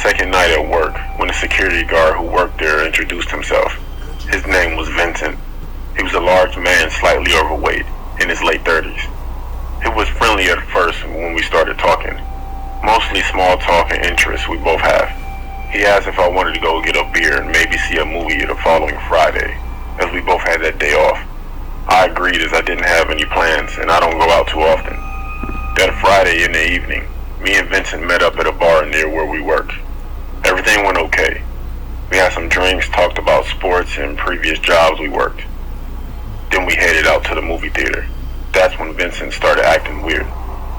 second night at work when the security guard who worked there introduced himself. His name was Vincent. He was a large man, slightly overweight, in his late 30s. He was friendly at first when we started talking. Mostly small talk and interests we both have. He asked if I wanted to go get a beer and maybe see a movie the following Friday, as we both had that day off. I agreed as I didn't have any plans and I don't go out too often. That Friday in the evening, me and Vincent met up at a bar near where we work. Everything went okay. We had some drinks, talked about sports and previous jobs we worked. Then we headed out to the movie theater. That's when Vincent started acting weird.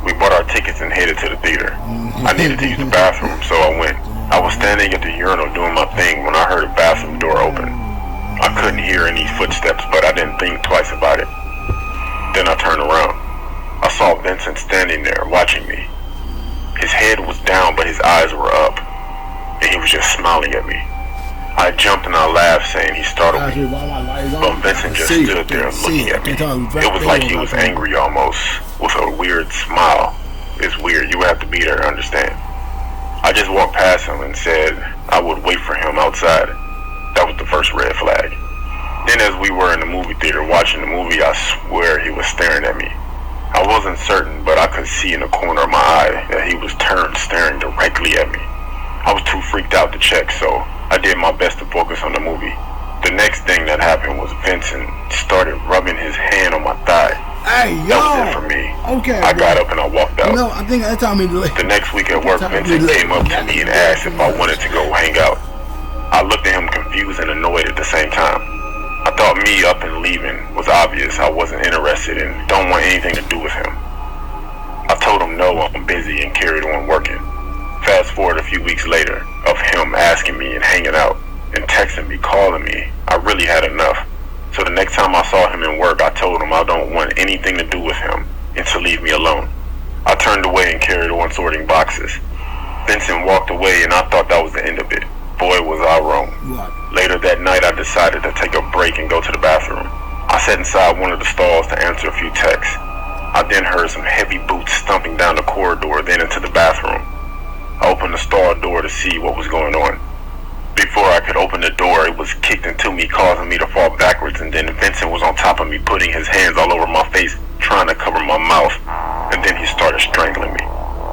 We bought our tickets and headed to the theater. I needed to use the bathroom, so I went. I was standing at the urinal doing my thing when I heard a bathroom door open. I couldn't hear any footsteps, but I didn't think twice about it. Then I turned around. I saw Vincent standing there watching me. His head was down, but his eyes were up, and he was just smiling at me. I jumped and I laughed, saying he startled me, but Vincent just stood there looking at me. It was like he was angry almost, with a weird smile. It's weird, you would have to be there to understand. I just walked past him and said I would wait for him outside. That was the first red flag. Then as we were in the movie theater watching the movie, I swear he was staring at me. I wasn't certain, but I could see in the corner of my eye that he was turned staring directly at me. I was too freaked out to check, so I did my best to focus on the movie. The next thing that happened was Vincent started rubbing his hand on my thigh. Hey, yo! That was it for me. Okay, I got up and I walked out. No, I think that's how The next week at work, Vincent came up to me and asked if I wanted to go hang out. I looked at him confused and annoyed at the same time. I thought me up and leaving was obvious. I wasn't interested and don't want anything to do with him. I told him no, I'm busy, and carried on working. Fast forward a few weeks later of him asking me and hanging out and texting me, calling me. I really had enough. So the next time I saw him in work, I told him I don't want anything to do with him and to leave me alone. I turned away and carried on sorting boxes. Vincent walked away and I thought that was the end of it. Boy, was I wrong. Later that night, I decided to take a break and go to the bathroom. I sat inside one of the stalls to answer a few texts. I then heard some heavy boots stomping down the corridor, then into the bathroom. I opened the stall door to see what was going on. Before I could open the door, it was kicked into me, causing me to fall backwards, and then Vincent was on top of me, putting his hands all over my face, trying to cover my mouth, and then he started strangling me.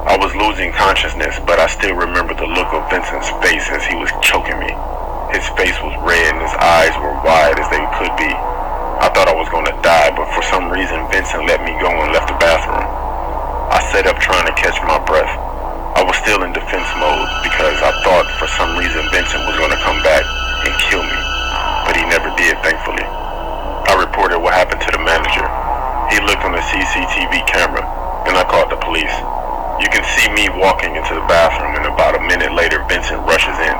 I was losing consciousness, but I still remember the look of Vincent's face as he was choking me. His face was red and his eyes were wide as they could be. I thought I was going to die, but for some reason Vincent let me go and left the bathroom. I sat up trying to catch my breath. I was still in defense mode because I thought for some reason Vincent was going to come back and kill me, but he never did, thankfully. I reported what happened to the manager. He looked on the CCTV camera and I called the police. You can see me walking into the bathroom, and about a minute later Vincent rushes in.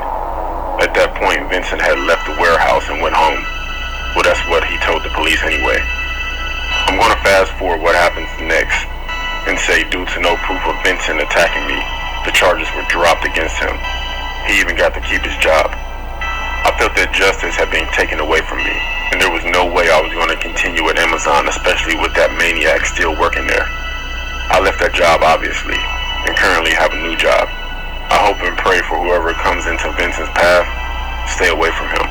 At that point, Vincent had left the warehouse and went home. Well, that's what he told the police anyway. I'm going to fast forward what happens next and say due to no proof of Vincent attacking me, the charges were dropped against him. He even got to keep his job. I felt that justice had been taken away from me, and there was no way I was going to continue at Amazon, especially with that maniac still working there. I left that job, obviously, and currently have a new job. I hope and pray for whoever comes into Vincent's path, stay away from him.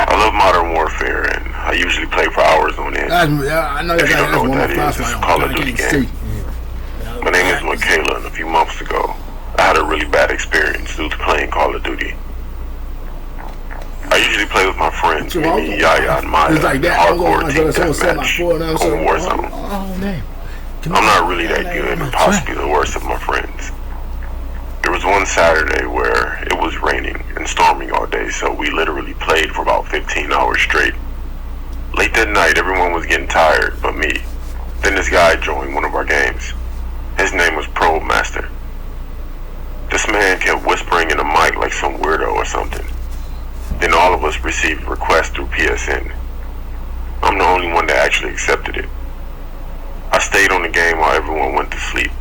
I love Modern Warfare, and I usually play for hours on end. I know if you don't know what that is, it's a Call of Duty game. My name is Michaela, and a few months ago, I had a really bad experience due to playing Call of Duty. I usually play with my friends, me, Yaya, and Maya, hardcore team deathmatch on Warzone. I'm not really that good and possibly the worst of my friends. There was one Saturday where it was raining and storming all day, so we literally played for about 15 hours straight. Late that night, everyone was getting tired but me. Then this guy joined one of our games. His name was Probe Master. This man kept whispering in the mic like some weirdo or something. Then all of us received requests through PSN. I'm the only one that actually accepted it. I stayed on the game while everyone went to sleep.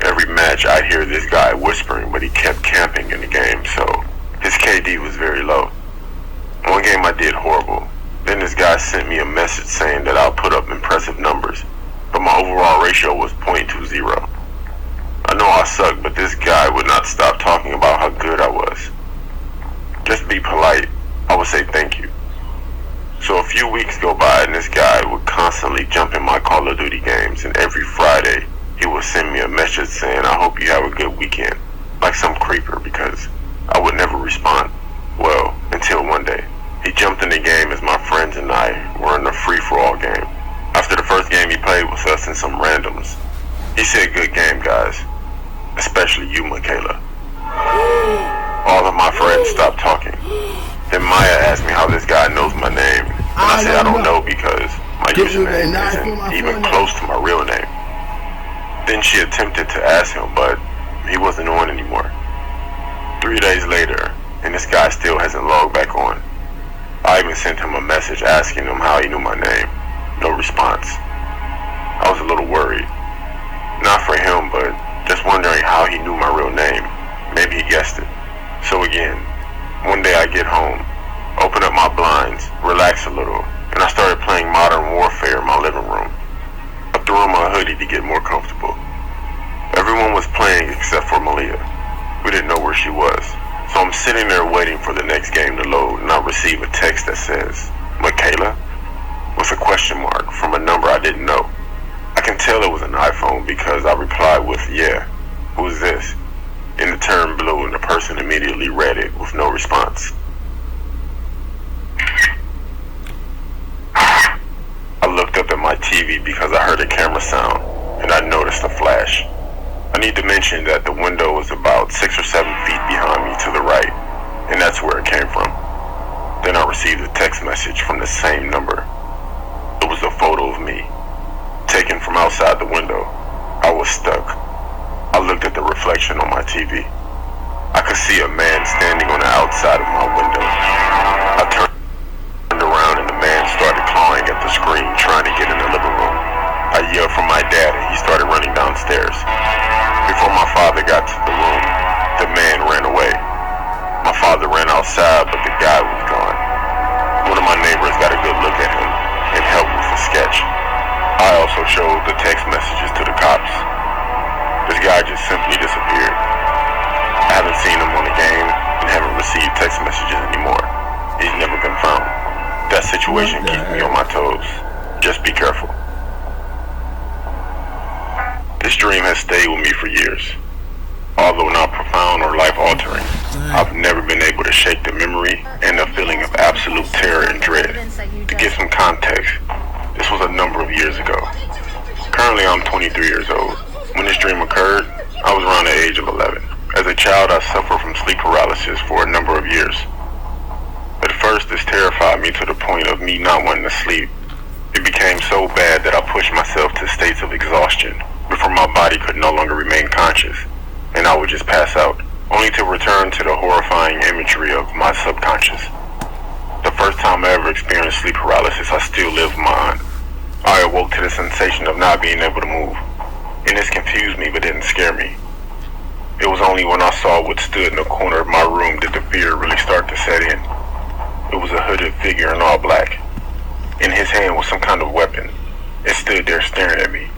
Every match I'd hear this guy whispering, but he kept camping in the game, so his KD was very low. One game I did horrible. Then this guy sent me a message saying that I'll put up impressive numbers, but my overall ratio was .20. just saying, I hope you have a good weekend, like some creeper, because I would never respond. Well, until one day. He jumped in the game as my friends and I were in a free-for-all game. After the first game he played with us and some randoms, he said, "Good game, guys. Especially you, Michaela." All of my friends stopped talking. Then Maya asked me how this guy knows my name. And I said I don't know because my username isn't even close to my real name. Then she attempted to ask him, but he wasn't on anymore. 3 days later, and this guy still hasn't logged back on. I even sent him a message asking him how he knew my name. No response. I was a little worried. Not for him, but just wondering how he knew my real name. Maybe he guessed it. So again, one day I get home, open up my blinds, relax a little, and I started playing Modern Warfare in my living room. I threw on my hoodie to get more comfortable. Everyone was playing except for Malia. We didn't know where she was. So I'm sitting there waiting for the next game to load, and I receive a text that says, "Michaela?" with a question mark from a number I didn't know. I can tell it was an iPhone because I replied with, "Yeah, who is this?" And it turned blue and the person immediately read it with no response. I looked up at my TV because I heard a camera sound and I noticed a flash. I need to mention that the window was about 6 or 7 feet behind me to the right, and that's where it came from. Then I received a text message from the same number. It was a photo of me, taken from outside the window. I was stuck. I looked at the reflection on my TV. I could see a man standing on the outside of my window. I turned around and the man started clawing at the screen, trying to get in the living room. I yelled for my dad and he started running downstairs. Before my father got to the room, the man ran away. My father ran outside, but the guy was gone. One of my neighbors got a good look at him and helped with the sketch. I also showed the text messages to the cops. This guy just simply disappeared. I haven't seen him on the game and haven't received text messages anymore. He's never been found. That situation keeps me on my toes. Just be careful. This dream has stayed with me for years. Although not profound or life-altering, I've never been able to shake the memory and the feeling of absolute terror and dread. To give some context, this was a number of years ago. Currently, I'm 23 years old. When this dream occurred, I was around the age of 11. As a child, I suffered from sleep paralysis for a number of years. At first, this terrified me to the point of me not wanting to sleep. It became so bad that I pushed myself to states of exhaustion before my body could no longer remain conscious, and I would just pass out, only to return to the horrifying imagery of my subconscious. The first time I ever experienced sleep paralysis, I still lived mine. I awoke to the sensation of not being able to move, and this confused me but didn't scare me. It was only when I saw what stood in the corner of my room did the fear really start to set in. It was a hooded figure in all black. In his hand was some kind of weapon. It stood there staring at me.